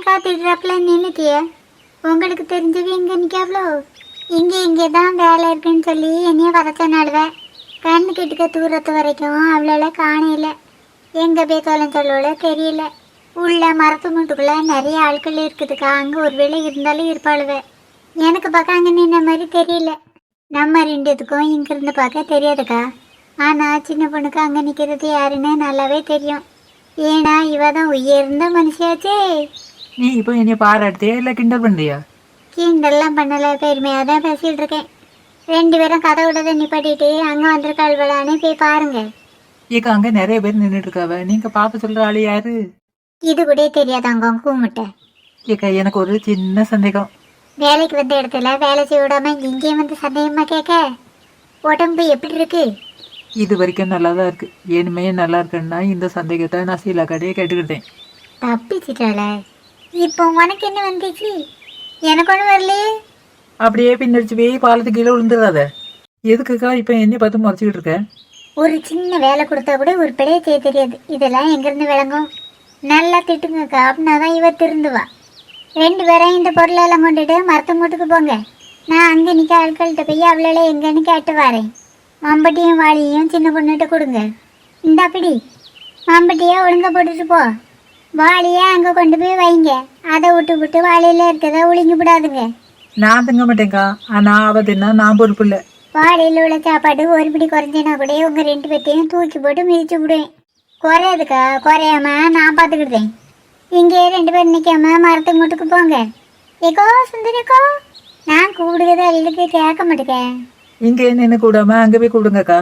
காத்துட்றாப்புல நின்றுட்டிய. உங்களுக்கு தெரிஞ்சது எங்கே நிற்காவளோ? இங்கே தான் வேலை இருக்குன்னு சொல்லி என்னைய வர சொன்னாடுவேன். கண்ணு கிட்டுக்க தூரத்து வரைக்கும் அவ்வளோ காணையில. எங்கே போய் தொலைஞ்சொல்லோட தெரியல. உள்ள மரத்து மூட்டுக்குள்ளே நிறைய ஆட்கள் இருக்குதுக்கா. அங்கே ஒரு வேலை இருந்தாலும் இருப்பாளுவே. எனக்கு பார்க்க அங்கே நின்ன மாதிரி தெரியல. நம்ம ரெண்டுத்துக்கும் இங்கிருந்து பார்க்க தெரியாதுக்கா. ஆனால் சின்ன பொண்ணுக்கு அங்கே நிற்கிறது யாருன்னு நல்லாவே தெரியும். ஏன்னா இவ தான் உயர்ந்த மனுஷியாச்சே. நீ இப்போ என்னைய பாராட்டியா இல்லை கிண்டல் பண்ணுறியா? கிண்டல்லாம் பண்ணலை, பெருமையாக தான் பேசிகிட்டு இருக்கேன். 2 பேரும் கதை விட நிப்பாட்டிட்டு அங்கே வந்திருக்காள்வலான்னு போய் பாருங்க. ஏக்கா அங்கே நிறைய பேர் நின்றுட்டு இருக்காவ. நீங்கள் பார்க்க சொல்கிற ஆள் யாரு? இது கூட தெரியாதாங்க கூமுட்டை. ஏக்கா எனக்கு ஒரு சின்ன சந்தேகம். வேலைக்கு வந்த இடத்துல வேலை செய்ய விடாம இங்கேயும் வந்து சந்தேகமாக கேட்க. உடம்பு எப்படி இருக்கு? இது வரைக்கும் நல்லா தான் இருக்கு. ஏனுமே நல்லா இருக்குன்னா இந்த சந்தேகத்தை நான் சீலா கடையை கேட்டுக்கிட்டேன். தப்பிச்சிட்டாள. இப்போ உனக்கு என்ன வந்துச்சு? எனக்கு ஒன்றும் வரலையே. அப்படியே பின்னடிச்சு போய் பாலத்துக்கு கீழே விழுந்துடாத. எதுக்குக்கா இப்போ என்னை பார்த்து முறைச்சிக்கிட்டு இருக்க? ஒரு சின்ன வேலை கொடுத்தா கூட ஒரு பிழையை செய்ய தெரியாது. இதெல்லாம் எங்கேருந்து விளங்கும்? நல்லா திட்டுங்கக்கா, அப்படின்னா தான் இவ திருந்துவா. 2 பேரும் இந்த பொருளெல்லாம் கொண்டுட்டு மரத்து மூட்டுக்கு போங்க. நான் அங்கே நிற்க ஆட்கள்கிட்ட போய் அவ்வளோ எங்கன்னு கேட்டு வரேன். மம்பட்டியும் வாளியும் சின்ன பொண்ணுகிட்ட கொடுங்க. இந்த அப்படி மம்பட்டியை ஒழுங்கா போட்டுட்டு போ. வாளியை அங்கே கொண்டு போய் வைங்க. அதை விட்டு வாளியில் இருக்கிறத ஒழுங்கி விடாதுங்க. நான் திங்க மாட்டேங்க்கா. ஆனால் அவ தின்னா நான் பொறுப்பு இல்லை. வாளியில் உள்ள சாப்பாடு ஒரு பிடி குறைஞ்சினா கூட உங்கள் 2 பேர்த்தையும் தூக்கி போட்டு மிதிச்சு விடுவேன். குறையாதுக்கா, குறையாம நான் பார்த்துக்கிட்டேன். இங்கே 2 பேர் நிற்காம மரத்து மூட்டுக்கு போங்க. ஏக்கோ சுந்தரிக்கோ, நான் கூப்பிடுறத அள்ளுக்கு கேட்க மாட்டேக்கேன். இங்கே நின்று கூடாம அங்கே போய் கூடுங்கக்கா.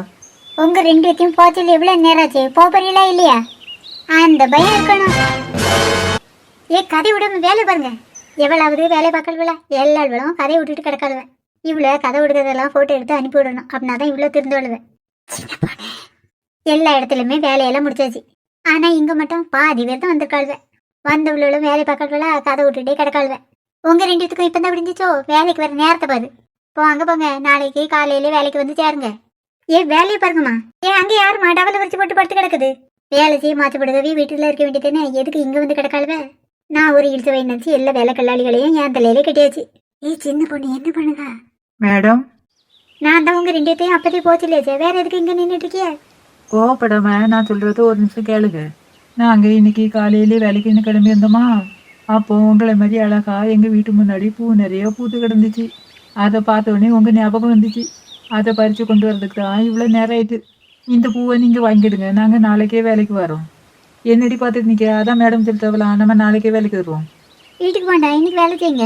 உங்கள் 2 பேர்த்தையும் போச்சல் எவ்வளோ நேராச்சு? போறீங்களா இல்லையா? அந்த பயம் இருக்கணும். கதை விடாம வேலை பாருங்க. எவ்வளவு வேலை பார்க்கல. எல்லா இவ்வளவும் கதையை விட்டுட்டு கிடக்காளுவேன். இவ்வளோ கதை விடுறதெல்லாம் ஃபோட்டோ எடுத்து அனுப்பி விடணும். அப்படின்னா தான் இவ்வளோ திருந்து விழுவேன். எல்லா இடத்துலையுமே வேலையெல்லாம் முடிச்சாச்சு. ஆனால் இங்கே மட்டும் பாதி பேர் தான் வந்திருக்காளுவேன். வந்தவளும் வேலை பார்க்கல, கதை விட்டுட்டே கிடக்காளுவேன். உங்கள் 2 பேத்துக்கும் இப்போ தான் விடிஞ்சிச்சோ? வேலைக்கு வர நேரத்தை பாரு. போங்க, நாளைக்கு காலையில வேலைக்கு வந்து சேருங்க. வேலையை பாருங்கம்மா. அங்கே யாருமா டவலை வரிச்சு போட்டு படுத்து கிடக்குது? வேலை செய்ய மாற்றப்படுதவே வீட்டில் இருக்க வேண்டியதுன்னு எதுக்கு இங்கே வந்து கிடக்காளுவே? நான் ஒரு இழுத்து வை நினச்சி எல்லா வேலை கல்லாளிகளையும் என் தலையில கட்டியாச்சு. சின்ன பொண்ணு என்ன பண்ணுங்க மேடம்? நான் தான் உங்க 2 பேர்த்தையும் அப்பதே போச்சுலேச்சே. வேற எதுக்கு இங்கே நின்றுட்டு இருக்கிய? கோவப்படாம நான் சொல்றது ஒரு நிமிஷம் கேளுங்க. நாங்கள் இன்னைக்கு காலையிலே வேலைக்கு இன்னும் கிளம்பி இருந்தோமா, அப்போ உங்களை மாதிரி அழகா எங்கள் வீட்டு முன்னாடி பூ நிறைய பூத்து கிடந்துச்சு. அதை பார்த்த உடனே உங்கள் ஞாபகம் வந்துச்சு. அதை பறித்து கொண்டு வரதுக்கு தான் இவ்வளோ நேரம் ஆயிட்டு. இந்த பூவை நீங்கள் வாங்கிடுங்க, நாங்கள் நாளைக்கே வேலைக்கு வரோம். என்னடி பார்த்துட்டு நிற்க? அதான் மேடம் சொல்லிட்டவலாம், நம்ம நாளைக்கே வேலைக்கு வருவோம். வீட்டுக்கு போண்டா, இன்னைக்கு வேலை செய்யுங்க.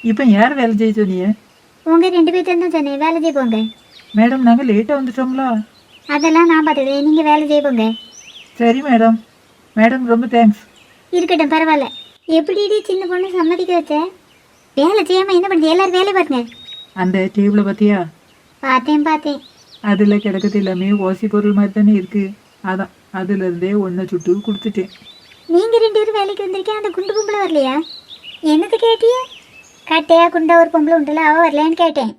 இப்போ யார் வேலை செய்ய சொன்னீங்க? உங்க 2 பேர்த்தையும் தான் சொன்னேன், வேலை செய்ய போங்க. மேடம் நாங்கள் லேட்டாக வந்துட்டோங்களா? அதெல்லாம் நான் பார்த்துக்கிறேன், நீங்கள் வேலை செய்ய போங்க. சரி மேடம். மேடம் ரொம்ப தேங்க்ஸ். இருக்கட்டும், பரவாயில்ல. எப்படி சின்ன பொண்ணு சம்மதிக்க வச்ச? வேலை செய்யாமல் என்ன பண்ணுறது? எல்லாரும் வேலை பாருங்க. அந்த டேபிளை பார்த்தியா? பார்த்தேன். அதில் கிடக்கிறது எல்லாமே ஓசி பொருள் மாதிரி தானே இருக்குது. அதான் அதுலேருந்தே ஒன்றை சுட்டு கொடுத்துட்டேன். நீங்கள் 2 பேரும் வேலைக்கு வந்திருக்கேன், அந்த குண்டு பொம்பளை வரலையா? என்னது கேட்டியே? கட்டையா குண்டா ஒரு பொம்பளை உண்டுல, அவள் வரலையான்னு கேட்டேன்.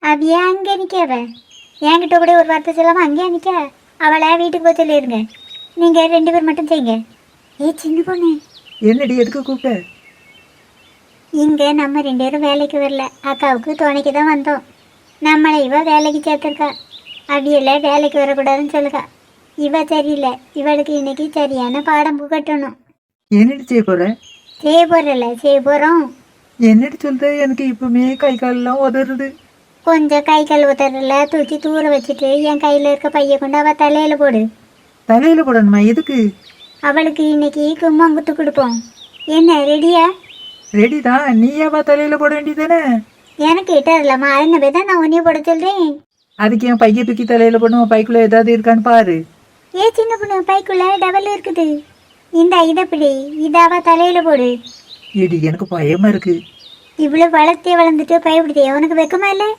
அப்படியே அங்கே நிற்காவ. என்கிட்ட கூட ஒரு வார்த்தை சொல்லாமல் அங்கேயே நிற்க. அவளை வீட்டுக்கு போய் சொல்லிடுங்க. நீங்கள் 2 பேர் மட்டும் செய்யுங்க. சின்ன பொண்ணு, என்னடி எதுக்கு கூப்பிட்ட? இங்கே நம்ம 2 பேரும் வேலைக்கு வரல, அக்காவுக்கு துணைக்கு தான் வந்தோம். நம்மளை இவ வேலைக்கு சேர்த்துருக்கா. அப்படியெல்லாம் வேலைக்கு வரக்கூடாதுன்னு சொல்லுக்கா. இவ சரியில்லை. இவளுக்கு இன்னைக்கு சரியான பாடம் புகட்டணும். என்னடி செய்ய போற? செய்ய போகிறோம். என்னடி சொல்ற? எனக்கு இப்பவுமே கை காலெல்லாம் உதறுது. கொஞ்சம் கை கால் உதறல தூக்கி தூர வச்சுட்டு என் கையில் இருக்க பைய கொண்டு அவள் தலையில் போடு. தலையில போடணுமா? எதுக்கு? அவளுக்கு இன்னைக்கு கும்மாங்குத்து கொடுப்போம். என்ன ரெடியா? ரெடி தான். நீயாவா தலையில போட வேண்டியதானே? எனக்கு இட்டர்லாமா? அதன போய் தான் நான் உன்னைய போட சொல்கிறேன். அதுக்கு என் பைய தூக்கி தலையில போடணும். பைக்குள்ள ஏதாவது இருக்கான்னு பாரு. சின்ன பொண்ணு, பைக்குள்ள டபுள் இருக்குது. இந்த இதப்படி இதாவா தலையில போடு. ஏடி எனக்கு பயமா இருக்கு. இவ்வளவு வளர்ந்துட்டு பயப்படுத்திய உனக்கு வெக்கமா இல்லை?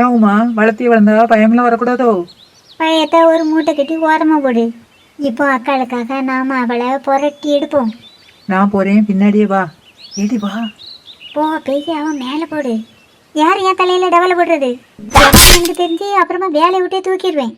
ஏவுமா வளர்த்தி வளர்ந்தா பயமெல்லாம் வரக்கூடாதோ? பயத்தை ஒரு மூட்டை கட்டி ஓரமா போடு. இப்போ அக்காளுக்காக நாம அவளை புரட்டி எடுப்போம். நான் போறேன், பின்னாடியே வா. ஏடி வா. பெய்ய அவன் மேலே போடு. யார் என் தலையில டவலை போடுறது? எனக்கு தெரிஞ்சு அப்புறமா வேலையை விட்டே தூக்கிடுவேன்.